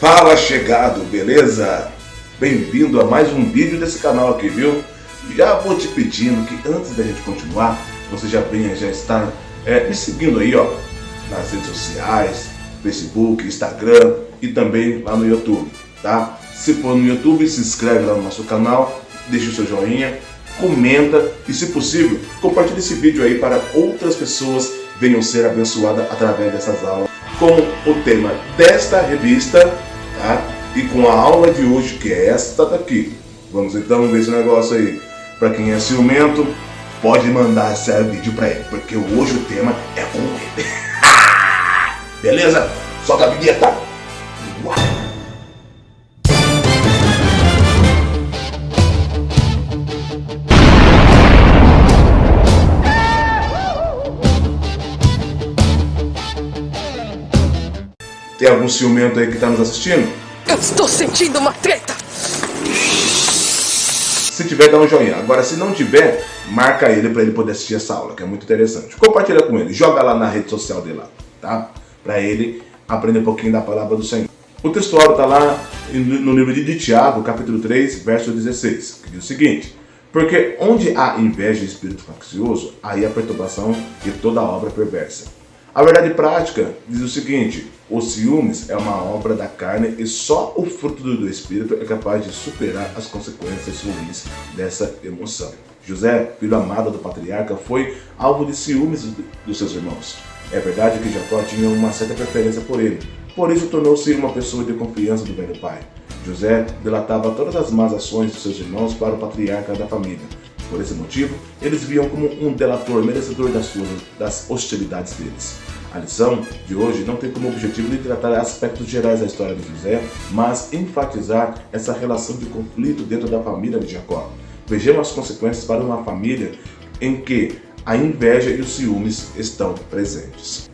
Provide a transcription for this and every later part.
Fala chegado, beleza? Bem-vindo a mais um vídeo desse canal aqui, viu? Já vou te pedindo que antes da gente continuar, você já está me seguindo aí, ó, nas redes sociais, Facebook, Instagram e também lá no YouTube, tá? Se for no YouTube, se inscreve lá no nosso canal, deixa o seu joinha, comenta e, se possível, compartilhe esse vídeo aí para outras pessoas venham ser abençoadas através dessas aulas com o tema desta revista, tá? E com a aula de hoje, que é esta daqui. Vamos então ver esse negócio aí. Para quem é ciumento, pode mandar esse vídeo para ele, porque hoje o tema é com ele. Beleza? Solta a vinheta! Uau. Tem algum ciumento aí que está nos assistindo? Eu estou sentindo uma treta! Se tiver, dá um joinha. Agora, se não tiver, marca ele para ele poder assistir essa aula, que é muito interessante. Compartilha com ele, joga lá na rede social dele lá, tá? Para ele aprender um pouquinho da palavra do Senhor. O textuário está lá no livro de Tiago, capítulo 3, verso 16, que diz o seguinte: porque onde há inveja e espírito faccioso, aí há perturbação e toda obra perversa. A verdade prática diz o seguinte: os ciúmes é uma obra da carne e só o fruto do Espírito é capaz de superar as consequências ruins dessa emoção. José, filho amado do patriarca, foi alvo de ciúmes dos seus irmãos. É verdade que Jacó tinha uma certa preferência por ele, por isso tornou-se uma pessoa de confiança do velho pai. José delatava todas as más ações de seus irmãos para o patriarca da família. Por esse motivo, eles viam como um delator merecedor das hostilidades deles. A lição de hoje não tem como objetivo de tratar aspectos gerais da história de José, mas enfatizar essa relação de conflito dentro da família de Jacó. Vejamos as consequências para uma família em que a inveja e os ciúmes estão presentes.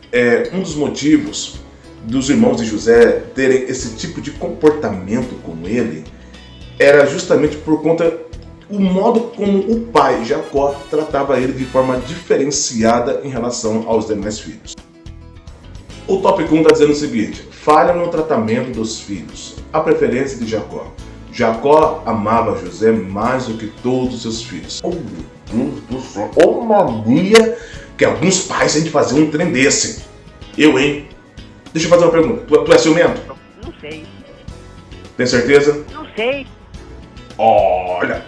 Um dos motivos dos irmãos de José terem esse tipo de comportamento com ele era justamente por conta o modo como o pai, Jacó, tratava ele de forma diferenciada em relação aos demais filhos. O tópico 1 está dizendo o seguinte: falha no tratamento dos filhos. A preferência de Jacó. Jacó amava José mais do que todos os seus filhos. Oh, meu Deus do céu! Oh, mania que alguns pais têm de fazer um trem desse. Eu, hein? Deixa eu fazer uma pergunta. Tu é ciumento? Não sei. Tem certeza? Não sei. Olha!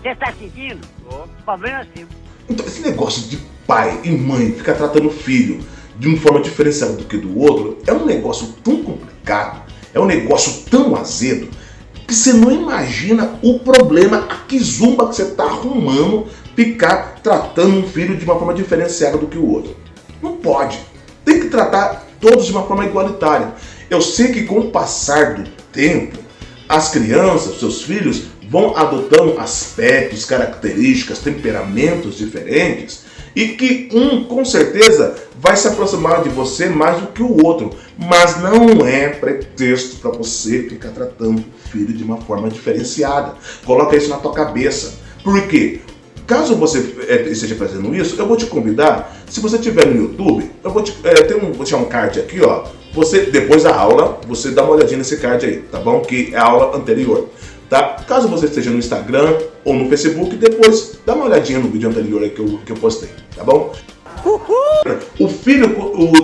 Você está sentindo? O problema é seu. Então, esse negócio de pai e mãe ficar tratando o filho de uma forma diferenciada do que do outro é um negócio tão complicado, é um negócio tão azedo, que você não imagina o problema, a quizumba que você está arrumando ficar tratando um filho de uma forma diferenciada do que o outro. Não pode. Tem que tratar todos de uma forma igualitária. Eu sei que com o passar do tempo, as crianças, seus filhos, vão adotando aspectos, características, temperamentos diferentes e que um, com certeza, vai se aproximar de você mais do que o outro. Mas não é pretexto para você ficar tratando o filho de uma forma diferenciada. Coloca isso na tua cabeça. Por quê? Caso você esteja fazendo isso, eu vou te convidar, se você estiver no YouTube, eu vou vou deixar um card aqui, ó. Você, depois da aula, você dá uma olhadinha nesse card aí, tá bom? Que é a aula anterior. Tá? Caso você esteja no Instagram ou no Facebook, depois dá uma olhadinha no vídeo anterior que eu postei, tá bom? O filho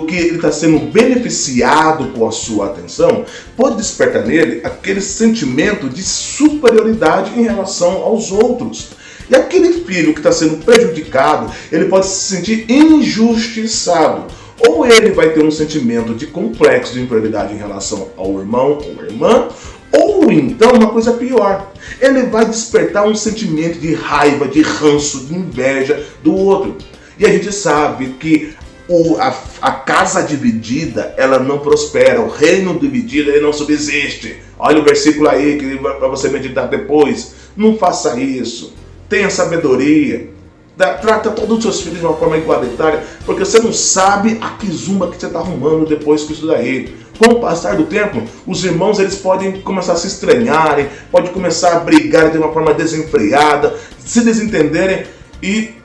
que ele está sendo beneficiado com a sua atenção pode despertar nele aquele sentimento de superioridade em relação aos outros. E aquele filho que está sendo prejudicado, ele pode se sentir injustiçado. Ou ele vai ter um sentimento de complexo de inferioridade em relação ao irmão ou à irmã, ou então, uma coisa pior, ele vai despertar um sentimento de raiva, de ranço, de inveja do outro. E a gente sabe que a casa dividida, ela não prospera, o reino dividido, ele não subsiste. Olha o versículo aí, que para você meditar depois. Não faça isso, tenha sabedoria. Trata todos os seus filhos de uma forma igualitária, porque você não sabe a quizumba que você está arrumando depois com isso daí. Com o passar do tempo, os irmãos eles podem começar a se estranharem, podem começar a brigar de uma forma desenfreada, se desentenderem e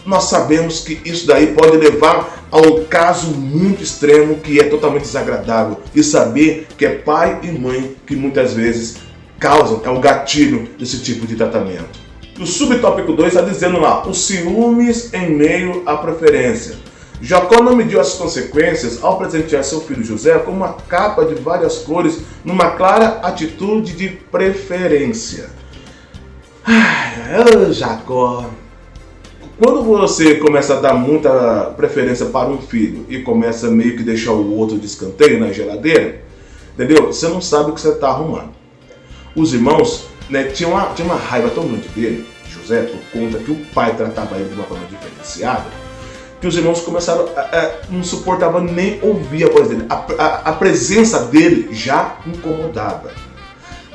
nós sabemos que isso daí pode levar a um caso muito extremo que é totalmente desagradável. E saber que é pai e mãe que muitas vezes causam, é o gatilho desse tipo de tratamento. O subtópico 2 está dizendo lá, os ciúmes em meio à preferência. Jacó não mediu as consequências ao presentear seu filho José com uma capa de várias cores, numa clara atitude de preferência. Jacó, quando você começa a dar muita preferência para um filho e começa meio que deixar o outro de escanteio na geladeira, entendeu? Você não sabe o que você está arrumando. Os irmãos, né, tinha uma raiva tão grande dele, José, por conta que o pai tratava ele de uma forma diferenciada, que os irmãos começaram não suportavam nem ouvir a voz dele. A presença dele já incomodava.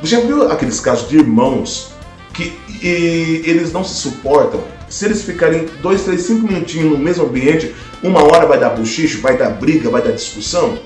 Você já viu aqueles casos de irmãos que eles não se suportam? Se eles ficarem 2, 3, 5 minutinhos no mesmo ambiente, uma hora vai dar bochicho, vai dar briga, vai dar discussão?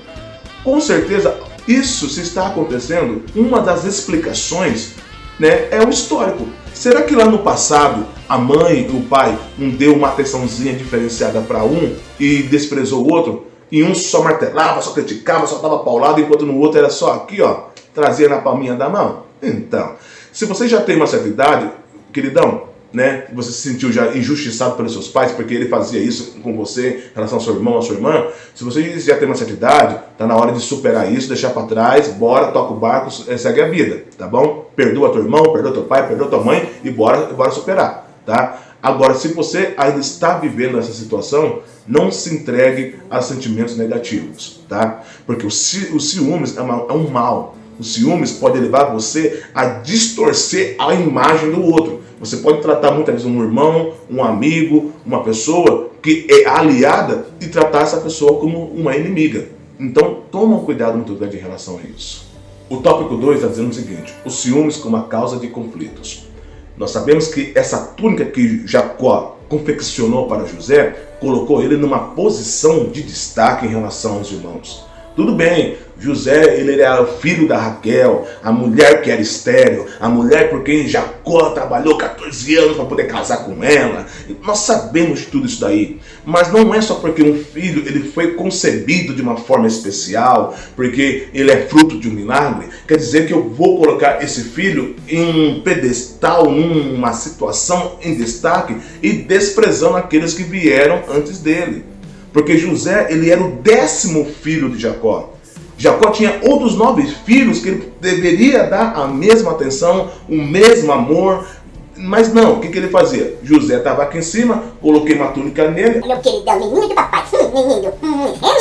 Com certeza, isso se está acontecendo, uma das explicações, né, é o histórico. Será que lá no passado a mãe e o pai não deu uma atençãozinha diferenciada para um e desprezou o outro? E um só martelava, só criticava, só dava paulada, enquanto no outro era só aqui, ó, trazia na palminha da mão? Então, se você já tem uma certa idade, queridão, né, você se sentiu já injustiçado pelos seus pais porque ele fazia isso com você em relação ao seu irmão, à sua irmã, se você já tem uma certa idade, tá na hora de superar isso, deixar para trás, bora, toca o barco, segue a vida, tá bom? Perdoa teu irmão, perdoa teu pai, perdoa tua mãe e bora superar, tá? Agora, se você ainda está vivendo essa situação, não se entregue a sentimentos negativos, tá? Porque os ciúmes é um mal. Os ciúmes pode levar você a distorcer a imagem do outro. Você pode tratar muitas vezes um irmão, um amigo, uma pessoa que é aliada e tratar essa pessoa como uma inimiga. Então, toma um cuidado muito grande em relação a isso. O tópico 2 está dizendo o seguinte, os ciúmes como a causa de conflitos. Nós sabemos que essa túnica que Jacó confeccionou para José colocou ele numa posição de destaque em relação aos irmãos. Tudo bem, José, ele era filho da Raquel, a mulher que era estéril, a mulher por quem Jacó trabalhou 14 anos para poder casar com ela. Nós sabemos de tudo isso daí, mas não é só porque um filho ele foi concebido de uma forma especial, porque ele é fruto de um milagre, quer dizer que eu vou colocar esse filho em um pedestal, numa situação em destaque e desprezando aqueles que vieram antes dele. Porque José, ele era o 10º filho de Jacó. Jacó tinha outros 9 filhos que ele deveria dar a mesma atenção, o mesmo amor. Mas não, o que ele fazia? José estava aqui em cima, coloquei uma túnica nele. Meu queridão, menino do papai, menino,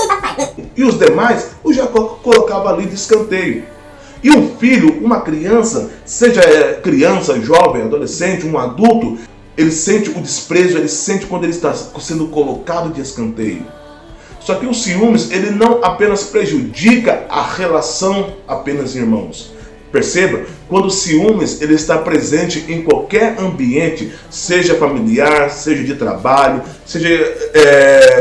papai. E os demais, o Jacó colocava ali de escanteio. E um filho, uma criança, seja criança, jovem, adolescente, um adulto, ele sente o desprezo, ele sente quando ele está sendo colocado de escanteio. Só que o ciúmes, ele não apenas prejudica a relação apenas irmãos. Perceba, quando o ciúmes ele está presente em qualquer ambiente, seja familiar, seja de trabalho, seja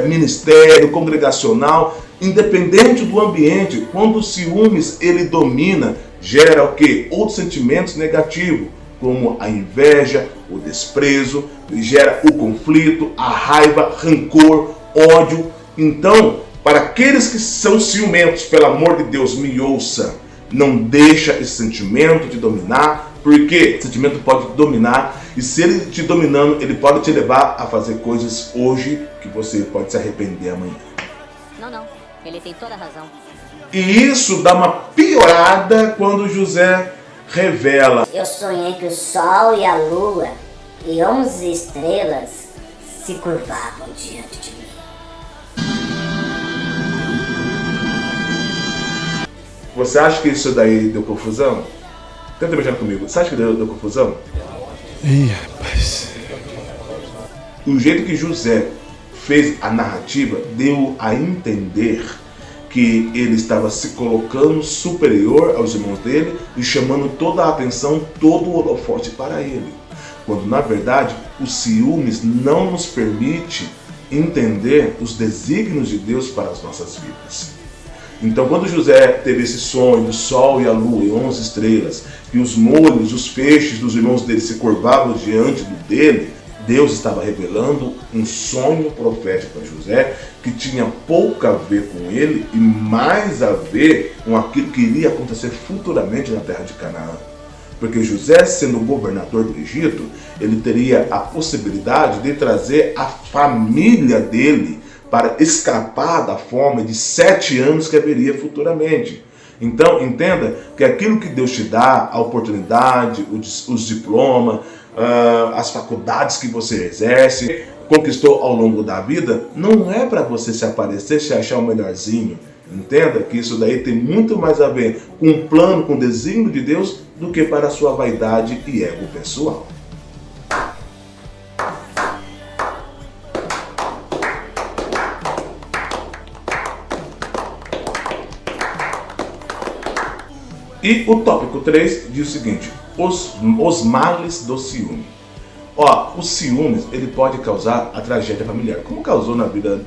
ministério, congregacional, independente do ambiente, quando o ciúmes ele domina, gera o quê? Outros sentimentos negativos, como a inveja, o desprezo, gera o conflito, a raiva, rancor, ódio. Então, para aqueles que são ciumentos, pelo amor de Deus, me ouça, não deixa esse sentimento te dominar, porque esse sentimento pode te dominar, e se ele te dominando, ele pode te levar a fazer coisas hoje que você pode se arrepender amanhã. Não, ele tem toda a razão. E isso dá uma piorada quando José revela. Eu sonhei que o sol e a lua e 11 estrelas se curvavam diante de mim. Você acha que isso daí deu confusão? Tenta imaginar comigo. Você acha que deu confusão? Ih, rapaz. O jeito que José fez a narrativa deu a entender que ele estava se colocando superior aos irmãos dele e chamando toda a atenção, todo o holofote para ele. Quando, na verdade, o ciúmes não nos permite entender os desígnios de Deus para as nossas vidas. Então, quando José teve esse sonho do sol e a lua e 11 estrelas, e os molhos, os feixes dos irmãos dele se curvavam diante dele, Deus estava revelando um sonho profético para José que tinha pouco a ver com ele e mais a ver com aquilo que iria acontecer futuramente na terra de Canaã. Porque José, sendo governador do Egito, ele teria a possibilidade de trazer a família dele para escapar da fome de 7 anos que haveria futuramente. Então, entenda que aquilo que Deus te dá, a oportunidade, os diplomas, as faculdades que você exerce, conquistou ao longo da vida, não é para você se aparecer, se achar o melhorzinho. Entenda que isso daí tem muito mais a ver com um plano, com o desígnio de Deus, do que para a sua vaidade e ego pessoal. E o tópico 3 diz o seguinte: os males do ciúme. O ciúmes ele pode causar a tragédia familiar, como causou na vida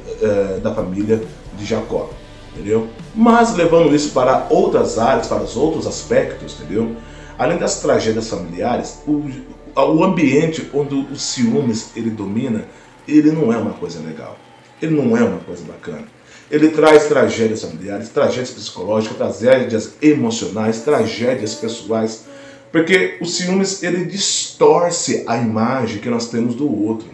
da família de Jacó, entendeu? Mas levando isso para outras áreas, para os outros aspectos, entendeu? Além das tragédias familiares, o ambiente onde o ciúmes ele domina, ele não é uma coisa legal, ele não é uma coisa bacana. Ele traz tragédias familiares, tragédias psicológicas, tragédias emocionais, tragédias pessoais, porque o ciúmes ele distorce a imagem que nós temos do outro.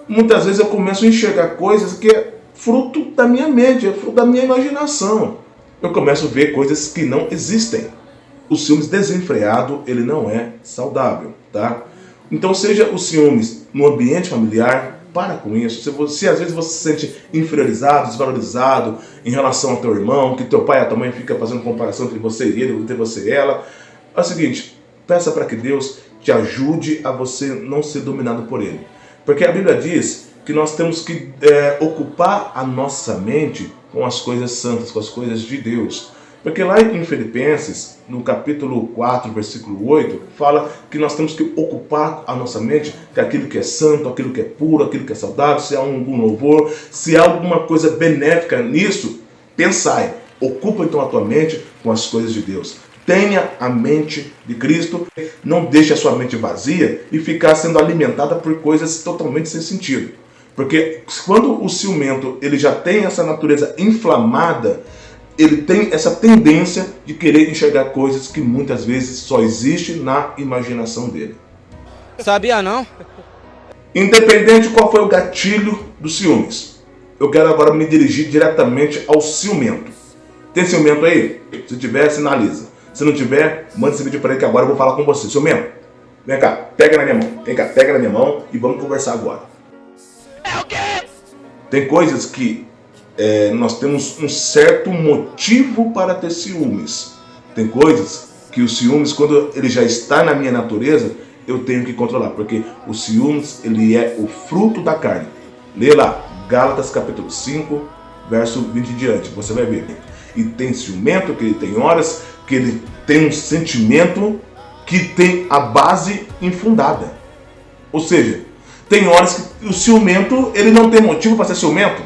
Muitas vezes eu começo a enxergar coisas que é fruto da minha mente, é fruto da minha imaginação. Eu começo a ver coisas que não existem. O ciúmes desenfreado, ele não é saudável, tá? Então seja o ciúmes no ambiente familiar, para com isso. Se às vezes você se sente inferiorizado, desvalorizado em relação ao teu irmão, que teu pai e a tua mãe ficam fazendo comparação entre você e ele, entre você e ela, é o seguinte, peça para que Deus te ajude a você não ser dominado por ele. Porque a Bíblia diz que nós temos que ocupar a nossa mente com as coisas santas, com as coisas de Deus. Porque lá em Filipenses, no capítulo 4, versículo 8, fala que nós temos que ocupar a nossa mente com aquilo que é santo, aquilo que é puro, aquilo que é saudável, se há algum louvor, se há alguma coisa benéfica nisso, pensai. Ocupa então a tua mente com as coisas de Deus. Tenha a mente de Cristo, não deixe a sua mente vazia e ficar sendo alimentada por coisas totalmente sem sentido. Porque quando o ciumento ele já tem essa natureza inflamada, ele tem essa tendência de querer enxergar coisas que muitas vezes só existem na imaginação dele. Sabia não? Independente de qual foi o gatilho dos ciúmes, eu quero agora me dirigir diretamente ao ciumento. Tem ciumento aí? Se tiver, sinaliza. Se não tiver, manda esse vídeo para ele que agora eu vou falar com você. Ciumento, vem cá, pega na minha mão. Vem cá, pega na minha mão e vamos conversar agora. É o quê? Tem coisas que nós temos um certo motivo para ter ciúmes. Tem coisas que o ciúmes, quando ele já está na minha natureza, eu tenho que controlar, porque o ciúmes ele é o fruto da carne. Lê lá, Gálatas capítulo 5, verso 20 em diante, você vai ver. E tem ciumento, que ele tem horas que ele tem um sentimento que tem a base infundada. Ou seja, tem horas que o ciumento ele não tem motivo para ser ciumento.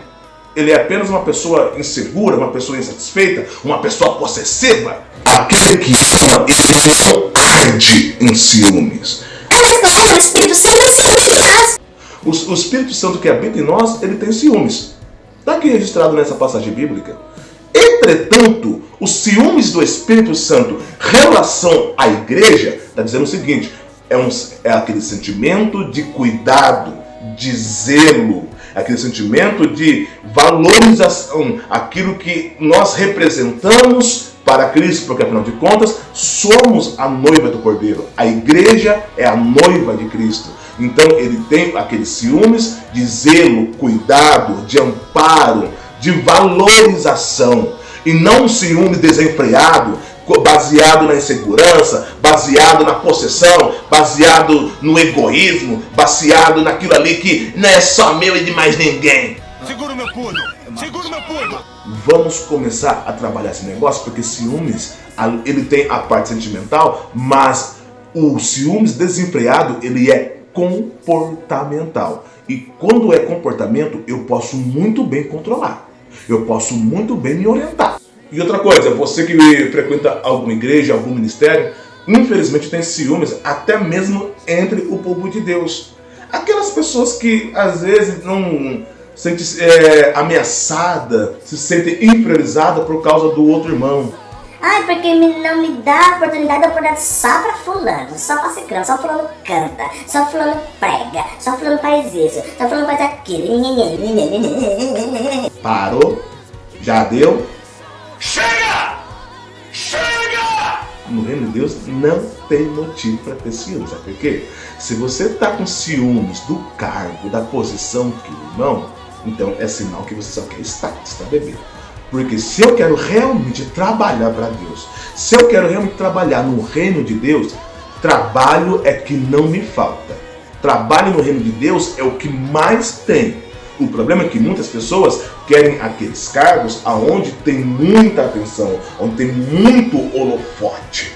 Ele é apenas uma pessoa insegura, uma pessoa insatisfeita, uma pessoa possessiva. Aquele que ama, esse não arde em ciúmes. Mas não, o Espírito Santo é ciúmes. O Espírito Santo que habita em nós, ele tem ciúmes. Está aqui registrado nessa passagem bíblica. Entretanto, os ciúmes do Espírito Santo em relação à igreja, está dizendo o seguinte, é aquele sentimento de cuidado, de zelo, aquele sentimento de valorização, aquilo que nós representamos para Cristo, porque afinal de contas somos a noiva do Cordeiro, a igreja é a noiva de Cristo. Então ele tem aqueles ciúmes de zelo, cuidado, de amparo, de valorização, e não um ciúme desenfreado, baseado na insegurança, baseado na possessão, baseado no egoísmo, baseado naquilo ali que não é só meu e de mais ninguém. Segura o meu pulo! Segura o meu pulo! Vamos começar a trabalhar esse negócio, porque ciúmes, ele tem a parte sentimental, mas o ciúmes desenfreado, ele é comportamental. E quando é comportamento, eu posso muito bem controlar. Eu posso muito bem me orientar. E outra coisa, você que frequenta alguma igreja, algum ministério, infelizmente tem ciúmes até mesmo entre o povo de Deus. Aquelas pessoas que às vezes não se sentem ameaçadas, se sentem inferiorizadas por causa do outro irmão. Ai, porque não me dá oportunidade só pra fulano, só pra ciclano, só fulano canta, só fulano prega, só fulano faz isso, só fulano faz aquilo. Parou? Já deu? Chega! Chega! No reino de Deus não tem motivo para ter ciúmes, sabe por quê? Se você está com ciúmes do cargo, da posição que o irmão, então é sinal que você só quer status, tá, bebê? Porque se eu quero realmente trabalhar para Deus, se eu quero realmente trabalhar no reino de Deus, trabalho é que não me falta. Trabalho no reino de Deus é o que mais tem. O problema é que muitas pessoas querem aqueles cargos aonde tem muita atenção, onde tem muito holofote.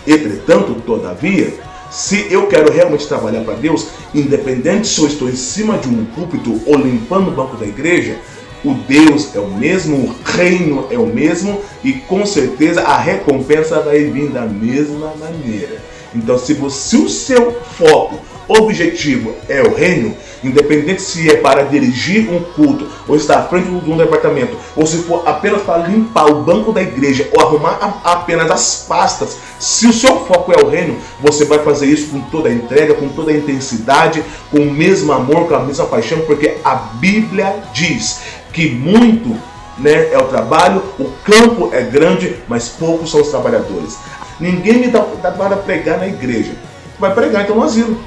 Entretanto, todavia, se eu quero realmente trabalhar para Deus, independente se eu estou em cima de um púlpito ou limpando o banco da igreja, o Deus é o mesmo, o reino é o mesmo e com certeza a recompensa vai vir da mesma maneira. Então, se o seu foco, objetivo é o reino, independente se é para dirigir um culto, ou estar à frente de um departamento, ou se for apenas para limpar o banco da igreja, ou arrumar apenas as pastas, se o seu foco é o reino, você vai fazer isso com toda a entrega, com toda a intensidade, com o mesmo amor, com a mesma paixão, porque a Bíblia diz que muito, é o trabalho, o campo é grande, mas poucos são os trabalhadores. Ninguém me dá para pregar na igreja. Vai pregar então no asilo,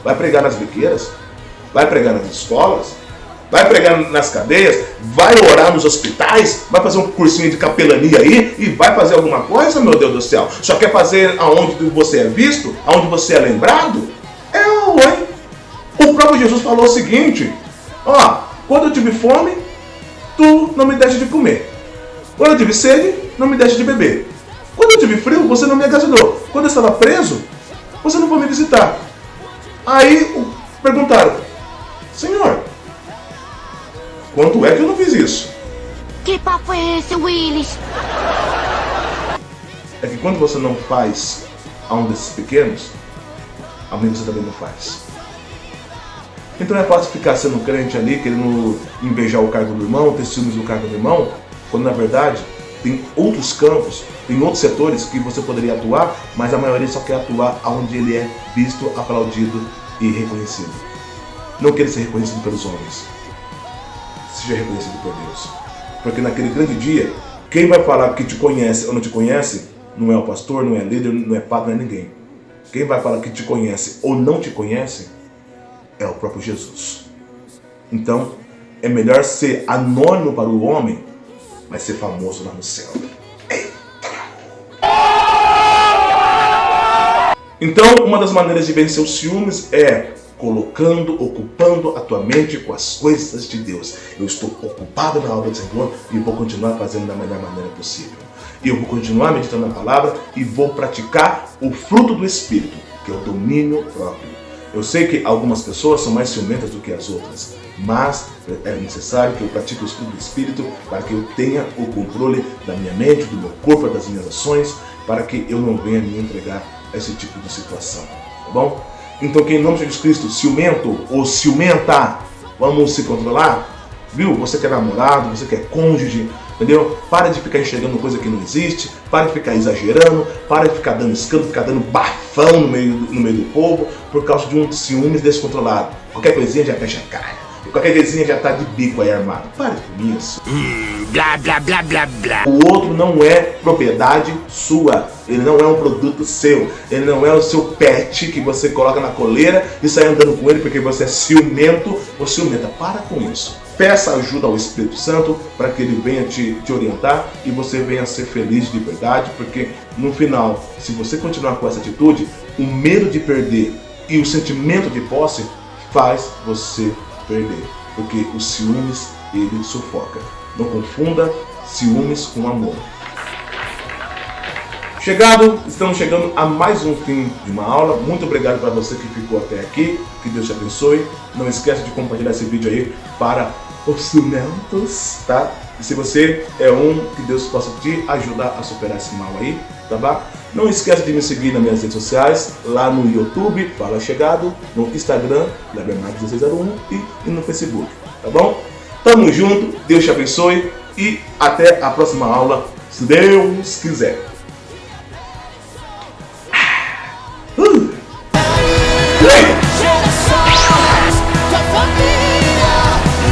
vai pregar nas biqueiras, vai pregar nas escolas, vai pregar nas cadeias, vai orar nos hospitais, vai fazer um cursinho de capelania aí e vai fazer alguma coisa, meu Deus do céu. Só quer fazer aonde você é visto, aonde você é lembrado? O próprio Jesus falou o seguinte: quando eu tive fome, tu não me deste de comer. Quando eu tive sede, não me deste de beber. Quando eu tive frio, você não me agasalhou. Quando eu estava preso, você não foi me visitar. Aí perguntaram: Senhor, quanto é que eu não fiz isso? Que papo é esse, Willis? É que quando você não faz a um desses pequenos, a mim você também não faz. Então é fácil ficar sendo crente ali, querendo invejar o cargo do irmão, ter ciúmes do cargo do irmão, quando na verdade tem outros campos, tem outros setores que você poderia atuar, mas a maioria só quer atuar onde ele é visto, aplaudido e reconhecido. Não queira ser reconhecido pelos homens, seja reconhecido por Deus. Porque naquele grande dia, quem vai falar que te conhece ou não te conhece, não é o pastor, não é líder, não é padre, não é ninguém. Quem vai falar que te conhece ou não te conhece é o próprio Jesus. Então, é melhor ser anônimo para o homem, mas ser famoso lá no céu. Eita! Então, uma das maneiras de vencer os ciúmes é ocupando a tua mente com as coisas de Deus. Eu estou ocupado na obra do Senhor e vou continuar fazendo da melhor maneira possível. Eu vou continuar meditando na palavra e vou praticar o fruto do Espírito, que é o domínio próprio. Eu sei que algumas pessoas são mais ciumentas do que as outras, mas é necessário que eu pratique o fruto do Espírito para que eu tenha o controle da minha mente, do meu corpo, das minhas ações, para que eu não venha me entregar a esse tipo de situação, tá bom? Então, que em nome de Jesus Cristo, ciumento ou ciumenta, vamos se controlar? Viu? Você que é namorado, você que é cônjuge, entendeu? Para de ficar enxergando coisa que não existe, para de ficar exagerando, para de ficar dando escândalo, ficar dando bafão no meio do povo por causa de um ciúmes descontrolado. Qualquer coisinha já fecha a cara. Qualquer coisinha já tá de bico aí armado. Para com isso. Blá, blá, blá, blá, blá. O outro não é propriedade sua. Ele não é um produto seu. Ele não é o seu pet que você coloca na coleira e sai andando com ele porque você é ciumento ou ciumenta. Para com isso. Peça ajuda ao Espírito Santo para que ele venha te orientar e você venha ser feliz de verdade, porque no final, se você continuar com essa atitude, o medo de perder e o sentimento de posse faz você perder, porque o ciúmes, ele sufoca. Não confunda ciúmes com amor. Estamos chegando a mais um fim de uma aula. Muito obrigado para você que ficou até aqui. Que Deus te abençoe. Não esqueça de compartilhar esse vídeo aí para os ciumentos, tá? E se você é um, que Deus possa te ajudar a superar esse mal aí, tá bom? Não esquece de me seguir nas minhas redes sociais, lá no YouTube, Fala Chegado, no Instagram, Lebermark1601 e no Facebook, tá bom? Tamo junto, Deus te abençoe e até a próxima aula, se Deus quiser. Gerações da família,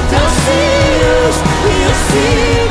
teus filhos e os filhos.